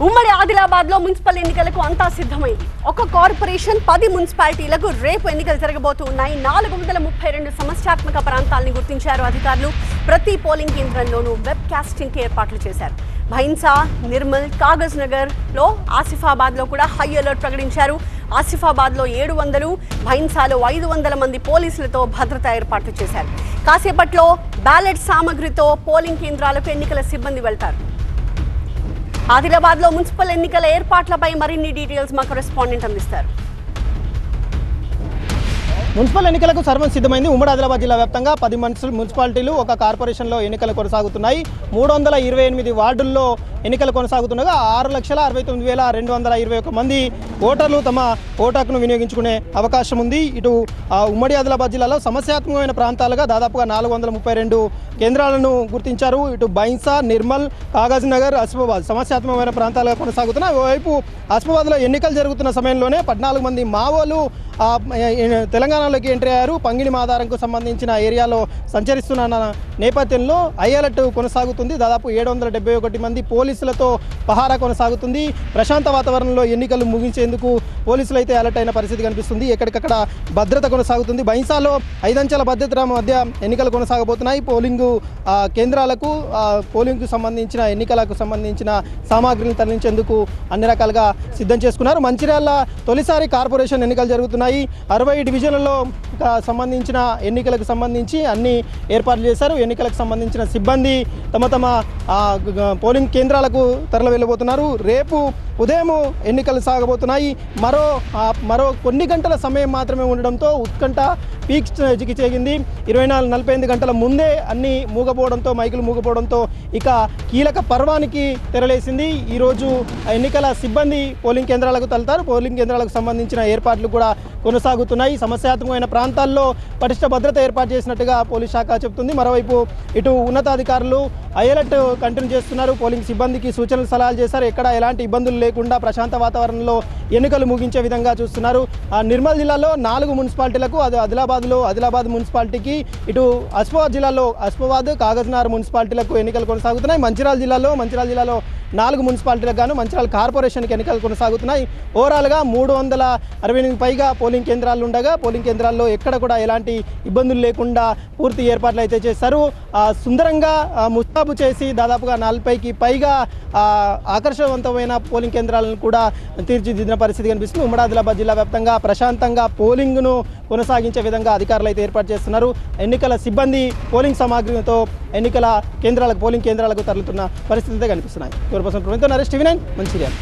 ఉమ్మడి ఆదిలాబాద్ లో మున్సిపల్ ఎన్నికలకు అంతా సిద్ధమైంది. ఒక కార్పొరేషన్ 10 మున్సిపాలిటీలకు రేపు ఎన్నికలు జరగబోతున్నాయి. 432 సమస్యాత్మక ప్రాంతాలను గుర్తించారు అధికారులు. ప్రతి పోలింగ్ కేంద్రంలోనూ వెబ్ కాస్టింగ్ ఏర్పాట్లు చేశారు. భైన్సా, నిర్మల్, కాగజ్ నగర్ లో, ఆసిఫాబాద్ లో కూడా హై అలర్ట్ ప్రకటించారు. ఆసిఫాబాద్ లో 700, భైన్సాలో 500 మంది పోలీసులతో భద్రతా ఏర్పాట్లు చేశారు. కాసేపట్లో బ్యాలెట్ సామగ్రితో పోలింగ్ కేంద్రాలకు ఎన్నికల సిబ్బంది వెళ్తారు. ఆదిలాబాద్ లో మున్సిపల్ ఎన్నికల ఏర్పాట్లపై మరిన్ని డీటెయిల్స్ మా కరెస్పాండెంట్ అందిస్తారు. మున్సిపల్ ఎన్నికలకు సర్వం సిద్ధమైంది. ఉమ్మడి ఆదిలాబాద్ జిల్లా వ్యాప్తంగా 10 మున్సిపాలిటీలు, ఒక కార్పొరేషన్లో ఎన్నికలు కొనసాగుతున్నాయి. 328 వార్డుల్లో ఎన్నికలు కొనసాగుతుండగా 6,69,221 మంది ఓటర్లు తమ ఓటు హక్కును వినియోగించుకునే అవకాశం ఉంది. ఇటు ఉమ్మడి ఆదిలాబాద్ జిల్లాలో సమస్యాత్మకమైన ప్రాంతాలుగా దాదాపుగా 432 కేంద్రాలను గుర్తించారు. ఇటు బైన్సా, నిర్మల్, కాగజ్ నగర్, ఆసిఫాబాద్ సమస్యాత్మకమైన ప్రాంతాలుగా కొనసాగుతున్నాయి. ఓవైపు ఆసిఫాబాద్లో ఎన్నికలు జరుగుతున్న సమయంలోనే 14 మంది మావోలు తెలంగాణలోకి ఎంట్రీ అయ్యారు. పంగిణి మాదారంకు సంబంధించిన ఏరియాలో సంచరిస్తున్న నేపథ్యంలో హై అలర్ట్ కొనసాగుతుంది. దాదాపు 771 మంది పోలీసులతో పహారా కొనసాగుతుంది. ప్రశాంత వాతావరణంలో ఎన్నికలు ముగించేందుకు పోలీసులు అయితే అలర్ట్ అయిన పరిస్థితి కనిపిస్తుంది. ఎక్కడికక్కడ భద్రత కొనసాగుతుంది. బైన్సాలో 5 అంచెల భద్రత మధ్య ఎన్నికలు కొనసాగబోతున్నాయి. పోలింగ్ కేంద్రాలకు పోలింగ్కు సంబంధించిన ఎన్నికలకు సంబంధించిన సామాగ్రిని తరలించేందుకు అన్ని రకాలుగా సిద్ధం చేసుకున్నారు. మంచిర్యాల తొలిసారి కార్పొరేషన్ ఎన్నికలు జరుగుతున్నాయి. 60 డివిజన్లలో సంబంధించిన ఎన్నికలకు సంబంధించి అన్ని ఏర్పాట్లు చేశారు. ఎన్నికలకు సంబంధించిన సిబ్బంది తమ పోలింగ్ కేంద్రాలకు తరలి వెళ్ళబోతున్నారు. రేపు ఉదయం ఎన్నికలు సాగబోతున్నాయి. మరో కొన్ని గంటల సమయం మాత్రమే ఉండడంతో ఉత్కంఠ పీక్ జికి చేగింది. 24-48 గంటల ముందే అన్ని మూగపోవడంతో, మైకులు మూగపోవడంతో ఇక కీలక పర్వానికి తెరలేసింది. ఈరోజు ఎన్నికల సిబ్బంది పోలింగ్ కేంద్రాలకు తరలుతారు. పోలింగ్ కేంద్రాలకు సంబంధించిన ఏర్పాట్లు కూడా కొనసాగుతున్నాయి. సమస్యాత్మకమైన ప్రాంతాల్లో పటిష్ట భద్రత ఏర్పాటు చేసినట్టుగా పోలీస్ శాఖ చెబుతుంది. మరోవైపు ఇటు ఉన్నతాధికారులు అలర్ట్ కంటిన్యూ చేస్తున్నారు. పోలింగ్ సిబ్బందికి సూచనలు సలహాలు చేశారు. ఎక్కడ ఎలాంటి ఇబ్బందులు లేకుండా ప్రశాంత వాతావరణంలో ఎన్నికలు ముగించే విధంగా చూస్తున్నారు. నిర్మల్ జిల్లాలో 4 మున్సిపాలిటీలకు, ఆదిలాబాద్ మున్సిపాలిటీకి, ఇటు ఆసిఫాబాద్ జిల్లాలో ఆసిఫాబాద్, కాగజ్నగర్ మున్సిపాలిటీలకు ఎన్నికలు కొనసాగుతున్నాయి. మంచిర్యాల జిల్లాలో 4 మున్సిపాలిటీలకు గాను మంచిర్యాల కార్పొరేషన్కి ఎన్నికలు కొనసాగుతున్నాయి. ఓవరాల్గా 368 పైగా పోలింగ్ కేంద్రాలు ఉండగా పోలింగ్ కేంద్రాల్లో ఎక్కడ కూడా ఎలాంటి ఇబ్బందులు లేకుండా పూర్తి ఏర్పాట్లు అయితే చేశారు. సుందరంగా ముస్తాబు చేసి దాదాపుగా 40కి పైగా ఆకర్షవంతమైన పోలింగ్ కేంద్రాలను కూడా తీర్చిదిద్దిన పరిస్థితి కనిపిస్తుంది. ఉమ్మడి ఆదిలాబాద్ జిల్లా వ్యాప్తంగా ప్రశాంతంగా పోలింగ్ను కొనసాగించే విధంగా అధికారులు అయితే ఏర్పాటు చేస్తున్నారు. ఎన్నికల సిబ్బంది పోలింగ్ సామాగ్రితో పోలింగ్ కేంద్రాలకు తరలుతున్న పరిస్థితి అయితే కనిపిస్తున్నాయి. 4% నరేష్, TV9 మంచిర్యాల.